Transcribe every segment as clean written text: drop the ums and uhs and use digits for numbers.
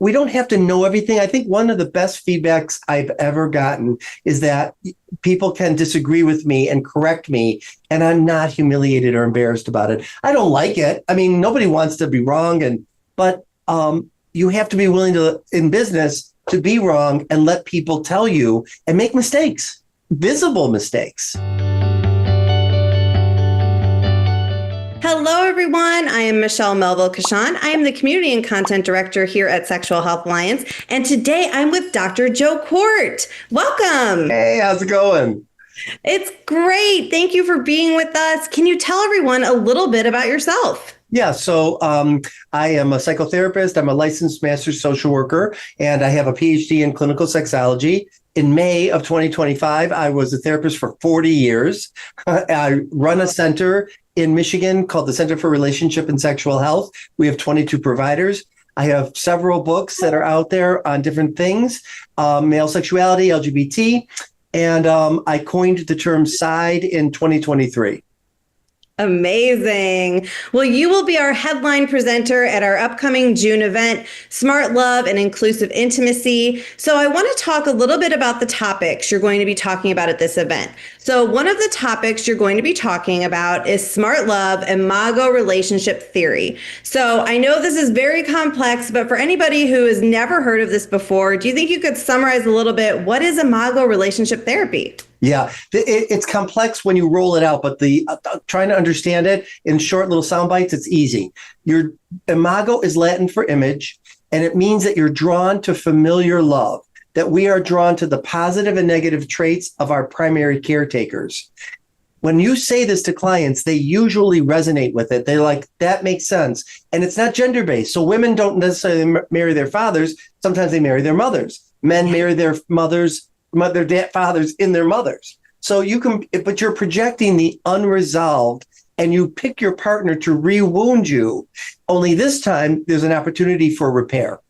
we don't have to know everything. I think one of the best feedbacks I've ever gotten is that people can disagree with me and correct me, and I'm not humiliated or embarrassed about it. I don't like it. I mean, nobody wants to be wrong, but you have to be willing to, in business, to be wrong and let people tell you and make mistakes, visible mistakes. Hello, everyone. I am Michelle Melville-Cashon. I am the Community and Content Director here at Sexual Health Alliance. And today I'm with Dr. Joe Kort. Welcome. Hey, how's it going? It's great. Thank you for being with us. Can you tell everyone a little bit about yourself? Yeah, so I am a psychotherapist. I'm a licensed master social worker, and I have a PhD in clinical sexology. In May of 2025, I was a therapist for 40 years. I run a center in Michigan called the Center for Relationship and Sexual Health. We have 22 providers. I have several books that are out there on different things, male sexuality, LGBT, and I coined the term side in 2023. Amazing. Well, you will be our headline presenter at our upcoming June event, Smart Love and Inclusive Intimacy. So I want to talk a little bit about the topics you're going to be talking about at this event. So one of the topics you're going to be talking about is Smart Love, Imago Relationship Theory. So I know this is very complex, but for anybody who has never heard of this before, do you think you could summarize a little bit, what is Imago Relationship Therapy? Yeah, it's complex when you roll it out, but trying to understand it in short little sound bites, it's easy. Your imago is Latin for image, and it means that you're drawn to familiar love, that we are drawn to the positive and negative traits of our primary caretakers. When you say this to clients, they usually resonate with it. They're like, that makes sense. And it's not gender-based. So women don't necessarily marry their fathers. Sometimes they marry their mothers. Men marry their mothers, fathers in their mothers. So you can, but you're projecting the unresolved, and you pick your partner to re-wound you. Only this time there's an opportunity for repair.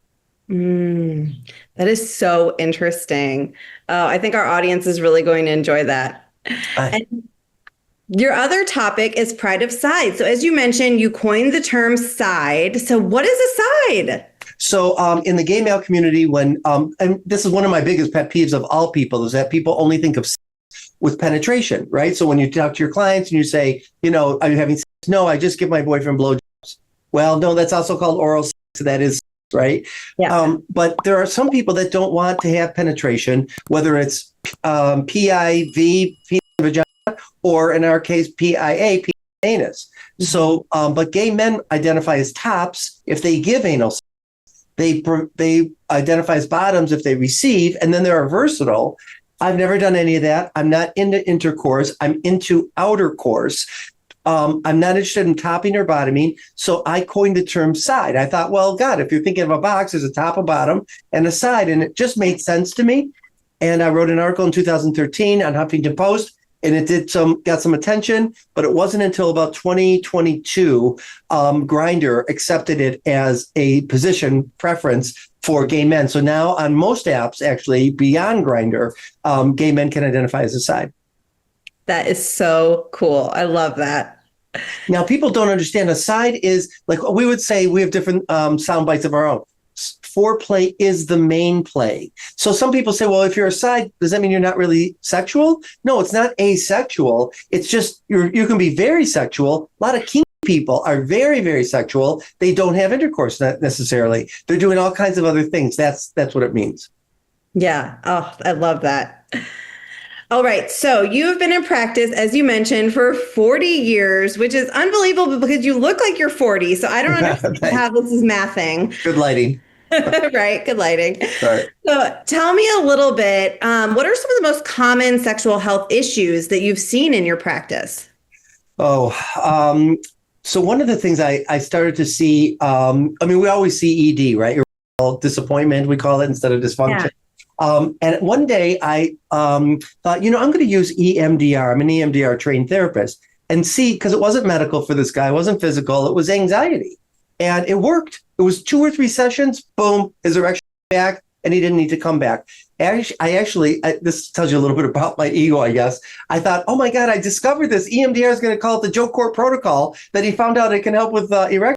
That is so interesting. I think our audience is really going to enjoy that. And your other topic is pride of side. So as you mentioned, you coined the term side. So what is a side? So in the gay male community, when and this is one of my biggest pet peeves of all people, is that people only think of sex with penetration, right? So when you talk to your clients and you say, are you having sex? No, I just give my boyfriend blowjobs. Well, no, that's also called oral sex. That is, right? Yeah. But there are some people that don't want to have penetration, whether it's PIV, penis and vagina, or in our case, PIA, anus. So, but gay men identify as tops if they give anal sex. They identify as bottoms if they receive, and then they're versatile. I've never done any of that. I'm not into intercourse. I'm into outer course. I'm not interested in topping or bottoming. So I coined the term side. I thought, well, God, if you're thinking of a box, there's a top, a bottom, and a side. And it just made sense to me. And I wrote an article in 2013 on Huffington Post, and it got some attention, but it wasn't until about 2022 Grindr accepted it as a position preference for gay men. So now on most apps, actually beyond Grindr, gay men can identify as a side. That is so cool. I love that. Now, people don't understand a side is like we would say we have different sound bites of our own. Foreplay is the main play. So some people say, well, if you're a side, does that mean you're not really sexual? No, it's not asexual. It's just you can be very sexual. A lot of kinky people are very, very sexual. They don't have intercourse necessarily. They're doing all kinds of other things. That's what it means. Yeah. Oh, I love that. All right. So you have been in practice, as you mentioned, for 40 years, which is unbelievable because you look like you're 40. So I don't understand how this is mathing. Good lighting. Right. Good lighting. Right. So tell me a little bit, what are some of the most common sexual health issues that you've seen in your practice? So one of the things I started to see, we always see ED, right? Disappointment, we call it, instead of dysfunction. Yeah. And one day I thought, I'm going to use EMDR. I'm an EMDR trained therapist, and see, because it wasn't medical for this guy, it wasn't physical, it was anxiety. And it worked. It was 2 or 3 sessions, boom, his erection back, and he didn't need to come back. This tells you a little bit about my ego, I guess. I thought, oh my God, I discovered this. EMDR is going to call it the Joe Kort protocol, that he found out it can help with erection.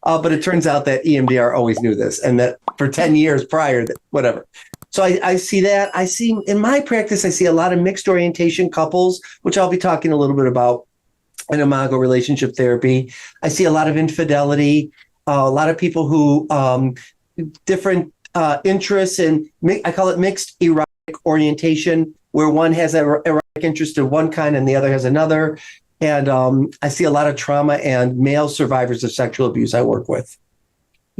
But it turns out that EMDR always knew this, and that for 10 years prior, whatever. So I see that. I see in my practice, I see a lot of mixed orientation couples, which I'll be talking a little bit about in Imago Relationship Therapy. I see a lot of infidelity, a lot of people who different interests in, I call it mixed erotic orientation, where one has an erotic interest in one kind and the other has another. And I see a lot of trauma and male survivors of sexual abuse I work with.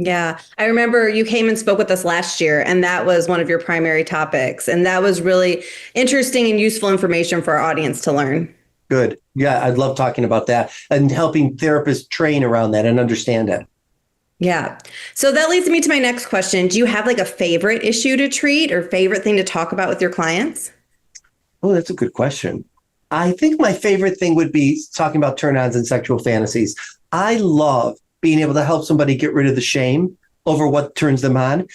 Yeah, I remember you came and spoke with us last year, and that was one of your primary topics. And that was really interesting and useful information for our audience to learn. Good. Yeah, I'd love talking about that and helping therapists train around that and understand it. Yeah. So that leads me to my next question. Do you have like a favorite issue to treat or favorite thing to talk about with your clients? Oh, that's a good question. I think my favorite thing would be talking about turn-ons and sexual fantasies. I love being able to help somebody get rid of the shame over what turns them on.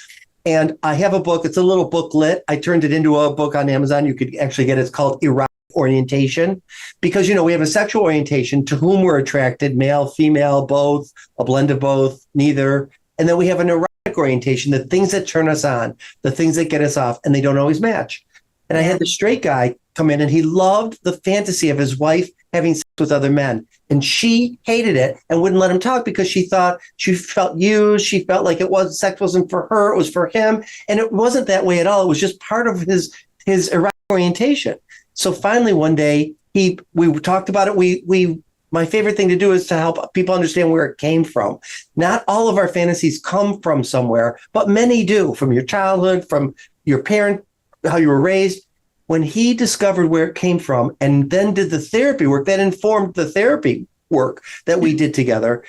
And I have a book. It's a little booklet. I turned it into a book on Amazon. You could actually get it. It's called Erotic Orientation, because, we have a sexual orientation to whom we're attracted, male, female, both, a blend of both, neither. And then we have an erotic orientation, the things that turn us on, the things that get us off, and they don't always match. And I had the straight guy come in, and he loved the fantasy of his wife having sex with other men. And she hated it and wouldn't let him talk because she thought she felt used. She felt like sex wasn't for her, it was for him. And it wasn't that way at all. It was just part of his erotic orientation. So finally one day we talked about it. My favorite thing to do is to help people understand where it came from. Not all of our fantasies come from somewhere, but many do, from your childhood, from your parent, how you were raised. When he discovered where it came from and then did the therapy work that informed the therapy work that we did together,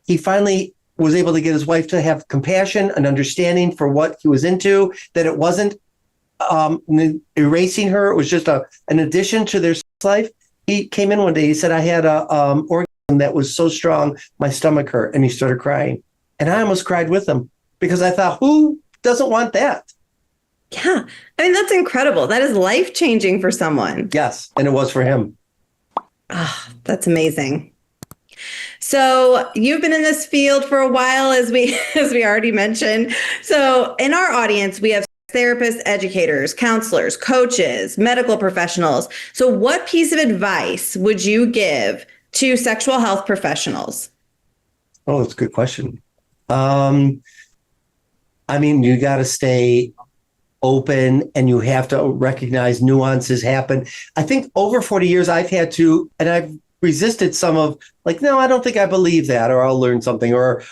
he finally was able to get his wife to have compassion and understanding for what he was into, that it wasn't erasing her. It was just an addition to their sex life. He came in one day, he said, I had a orgasm that was so strong, my stomach hurt, and he started crying. And I almost cried with him because I thought, who doesn't want that? Yeah. I mean, that's incredible. That is life-changing for someone. Yes. And it was for him. Oh, that's amazing. So you've been in this field for a while, as we already mentioned. So in our audience, we have therapists, educators, counselors, coaches, medical professionals. So what piece of advice would you give to sexual health professionals? Oh, that's a good question. You got to stay open, and you have to recognize nuances happen. I think over 40 years, I've resisted some of, like, no, I don't think I believe that, or I'll learn something, or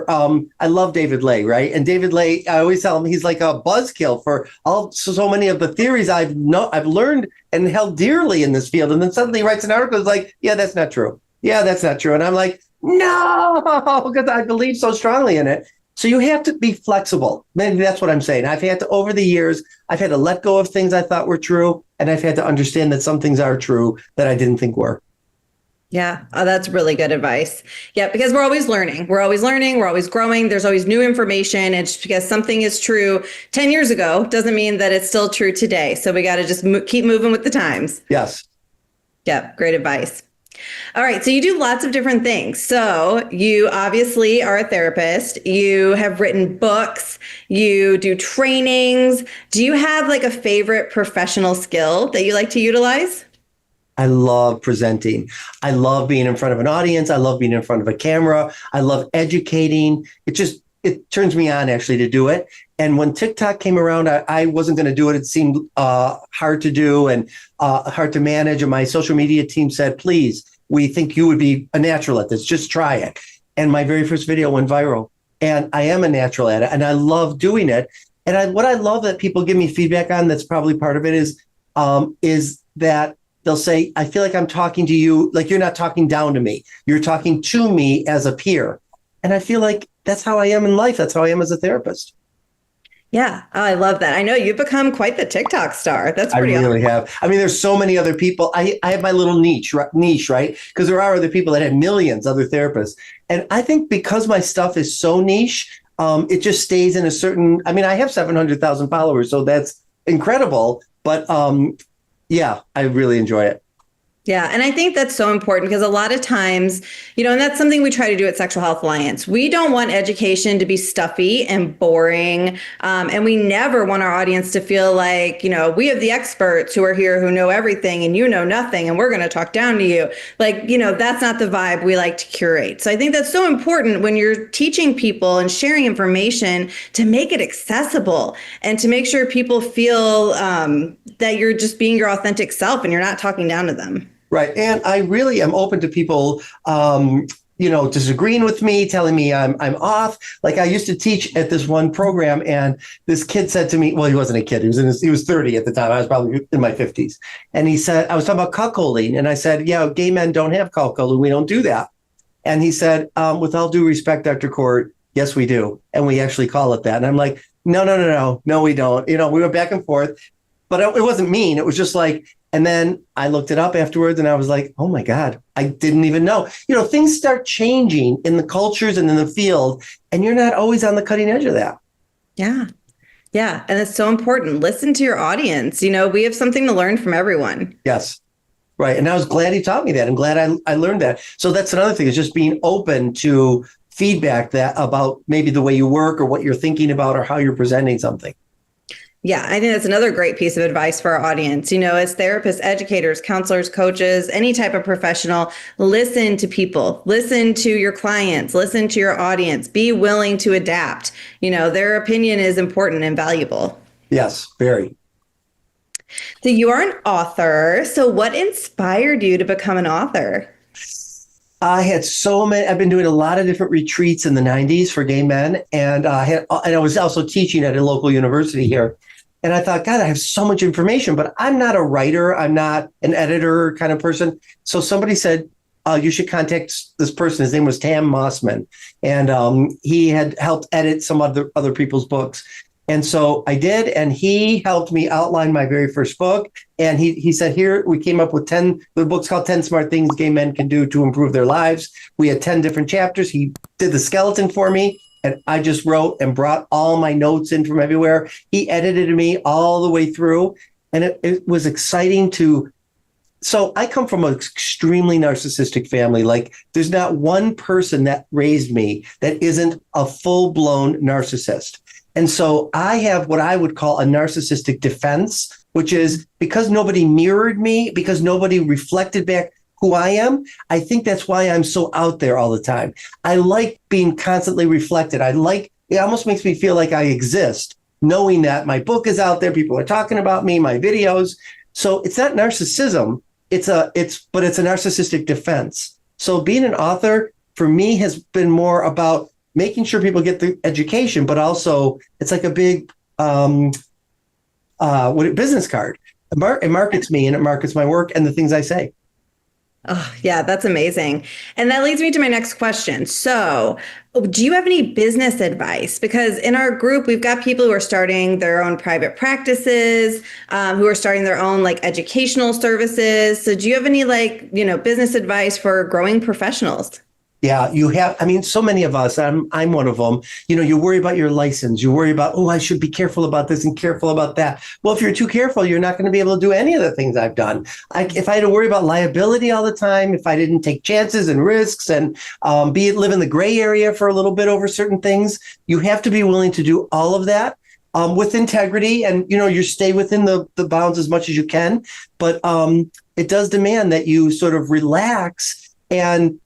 I love David Lay, right? And David Lay, I always tell him he's like a buzzkill for so many of the theories I've learned and held dearly in this field. And then suddenly he writes an article, it's like, yeah, that's not true. Yeah, that's not true. And I'm like, no, because I believe so strongly in it. So you have to be flexible. Maybe that's what I'm saying. Over the years, I've had to let go of things I thought were true, and I've had to understand that some things are true that I didn't think were. Yeah, that's really good advice. Yeah, because we're always learning. We're always learning. We're always growing. There's always new information. And just because something is true 10 years ago doesn't mean that it's still true today. So we got to just keep moving with the times. Yes. Yeah, great advice. All right. So you do lots of different things. So you obviously are a therapist. You have written books. You do trainings. Do you have like a favorite professional skill that you like to utilize? I love presenting. I love being in front of an audience. I love being in front of a camera. I love educating. It turns me on actually to do it. And when TikTok came around, I wasn't going to do it. It seemed hard to do and hard to manage. And my social media team said, please, we think you would be a natural at this. Just try it. And my very first video went viral. And I am a natural at it. And I love doing it. And what I love that people give me feedback on, that's probably part of it, is that they'll say, I feel like I'm talking to you, like you're not talking down to me. You're talking to me as a peer. And I feel like that's how I am in life. That's how I am as a therapist. Yeah, I love that. I know you've become quite the TikTok star. That's pretty awesome. I really have. I mean, there's so many other people. I have my little niche, right? Because there are other people that have millions, other therapists. And I think because my stuff is so niche, it just stays in a certain, I have 700,000 followers, so that's incredible. But yeah, I really enjoy it. Yeah. And I think that's so important because a lot of times, and that's something we try to do at Sexual Health Alliance. We don't want education to be stuffy and boring. And we never want our audience to feel like, we have the experts who are here who know everything and you know nothing and we're going to talk down to you. Like, that's not the vibe we like to curate. So I think that's so important when you're teaching people and sharing information to make it accessible and to make sure people feel that you're just being your authentic self and you're not talking down to them. Right. And I really am open to people, disagreeing with me, telling me I'm off. Like I used to teach at this one program and this kid said to me, well, he wasn't a kid. He was 30 at the time. I was probably in my 50s. And he said, I was talking about cuckolding. And I said, yeah, gay men don't have cuckolding. We don't do that. And he said, with all due respect, Dr. Kort, yes, we do. And we actually call it that. And I'm like, no, we don't. We went back and forth, but it wasn't mean. It was just like, and then I looked it up afterwards and I was like, oh my God, I didn't even know. Things start changing in the cultures and in the field, and you're not always on the cutting edge of that. Yeah. Yeah. And it's so important. Listen to your audience. We have something to learn from everyone. Yes. Right. And I was glad he taught me that. I'm glad I learned that. So that's another thing, is just being open to feedback that about maybe the way you work or what you're thinking about or how you're presenting something. Yeah, I think that's another great piece of advice for our audience. As therapists, educators, counselors, coaches, any type of professional, listen to people, listen to your clients, listen to your audience, be willing to adapt. Their opinion is important and valuable. Yes, very. So you are an author. So what inspired you to become an author? I had so many. I've been doing a lot of different retreats in the 90s for gay men. And I was also teaching at a local university here. And I thought, God, I have so much information, but I'm not a writer. I'm not an editor kind of person. So somebody said, you should contact this person. His name was Tam Mossman. And he had helped edit some other people's books. And so I did, and he helped me outline my very first book. And he said, here, we came up with the book's called 10 Smart Things Gay Men Can Do to Improve Their Lives. We had 10 different chapters. He did the skeleton for me, and I just wrote and brought all my notes in from everywhere. He edited me all the way through, and it was exciting so I come from an extremely narcissistic family. Like there's not one person that raised me that isn't a full-blown narcissist. And so I have what I would call a narcissistic defense, which is because nobody mirrored me, because nobody reflected back who I am. I think that's why I'm so out there all the time. I like being constantly reflected. It almost makes me feel like I exist, knowing that my book is out there. People are talking about me, my videos. So it's not narcissism. It's a narcissistic defense. So being an author for me has been more about making sure people get the education, but also it's like a big business card. It markets me and it markets my work and the things I say. Oh, yeah, that's amazing. And that leads me to my next question. So, do you have any business advice? Because in our group, we've got people who are starting their own private practices, who are starting their own educational services. So do you have any business advice for growing professionals? Yeah, you have. I mean, so many of us, I'm one of them. You worry about your license. You worry about, I should be careful about this and careful about that. Well, if you're too careful, you're not going to be able to do any of the things I've done. If I had to worry about liability all the time, if I didn't take chances and risks and live in the gray area for a little bit over certain things, you have to be willing to do all of that with integrity. And, you stay within the bounds as much as you can. But it does demand that you sort of relax. And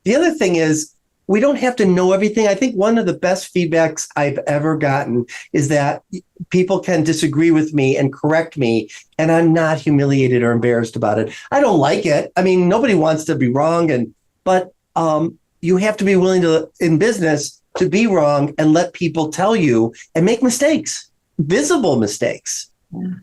the other thing is, we don't have to know everything. I think one of the best feedbacks I've ever gotten is that people can disagree with me and correct me, and I'm not humiliated or embarrassed about it. I don't like it. I mean, nobody wants to be wrong, but you have to be willing to, in business, to be wrong and let people tell you and make mistakes, visible mistakes. Yeah.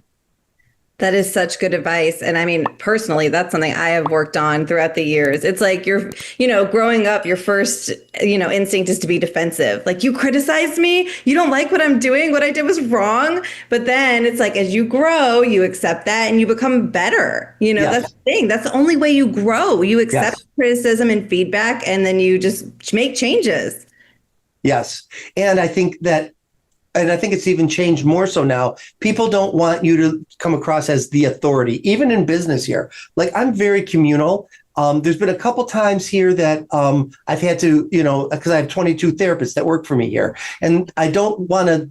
That is such good advice. And I mean, personally, that's something I have worked on throughout the years. It's like growing up, your first, instinct is to be defensive. Like, you criticized me. You don't like what I'm doing. What I did was wrong. But then it's like, as you grow, you accept that and you become better. Yes. That's the thing. That's the only way you grow. You accept Yes. criticism and feedback, and then you just make changes. Yes. And I think that and I think it's even changed more so now. People don't want you to come across as the authority, even in business here. Like, I'm very communal. There's been a couple times here that I've had to, because I have 22 therapists that work for me here, and I don't want to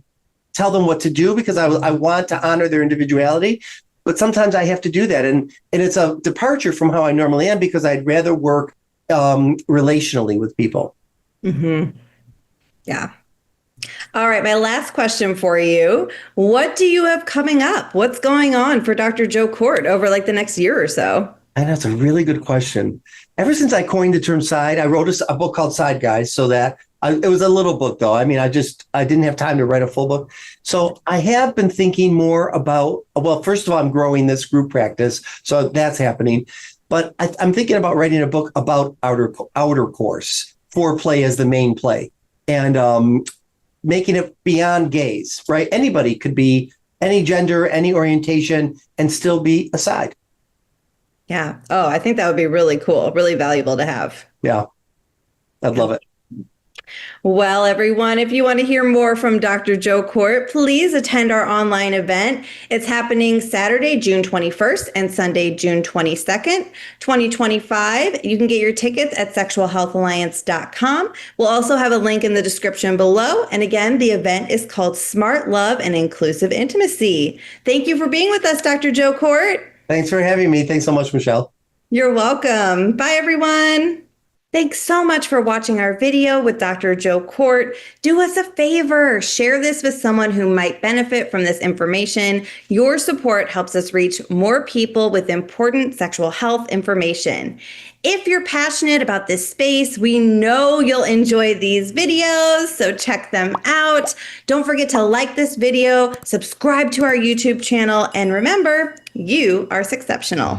tell them what to do because I want to honor their individuality. But sometimes I have to do that. And it's a departure from how I normally am because I'd rather work relationally with people. Mm-hmm. Yeah. All right. My last question for you. What do you have coming up? What's going on for Dr. Joe Kort over like the next year or so? And that's a really good question. Ever since I coined the term side, I wrote a book called Side Guys, so that it was a little book though. I mean, I didn't have time to write a full book. So I have been thinking more about, well, first of all, I'm growing this group practice. So that's happening. But I'm thinking about writing a book about outer course, foreplay as the main play, and making it beyond gaze, right? Anybody could be any gender, any orientation, and still be a side. Yeah. Oh, I think that would be really cool, really valuable to have. Yeah, I'd love it. Well, everyone, if you want to hear more from Dr. Joe Kort, please attend our online event. It's happening Saturday, June 21st and Sunday, June 22nd, 2025. You can get your tickets at sexualhealthalliance.com. We'll also have a link in the description below. And again, the event is called Smart Love and Inclusive Intimacy. Thank you for being with us, Dr. Joe Kort. Thanks for having me. Thanks so much, Michelle. You're welcome. Bye, everyone. Thanks so much for watching our video with Dr. Joe Kort. Do us a favor, share this with someone who might benefit from this information. Your support helps us reach more people with important sexual health information. If you're passionate about this space, we know you'll enjoy these videos, so check them out. Don't forget to like this video, subscribe to our YouTube channel, and remember, you are exceptional.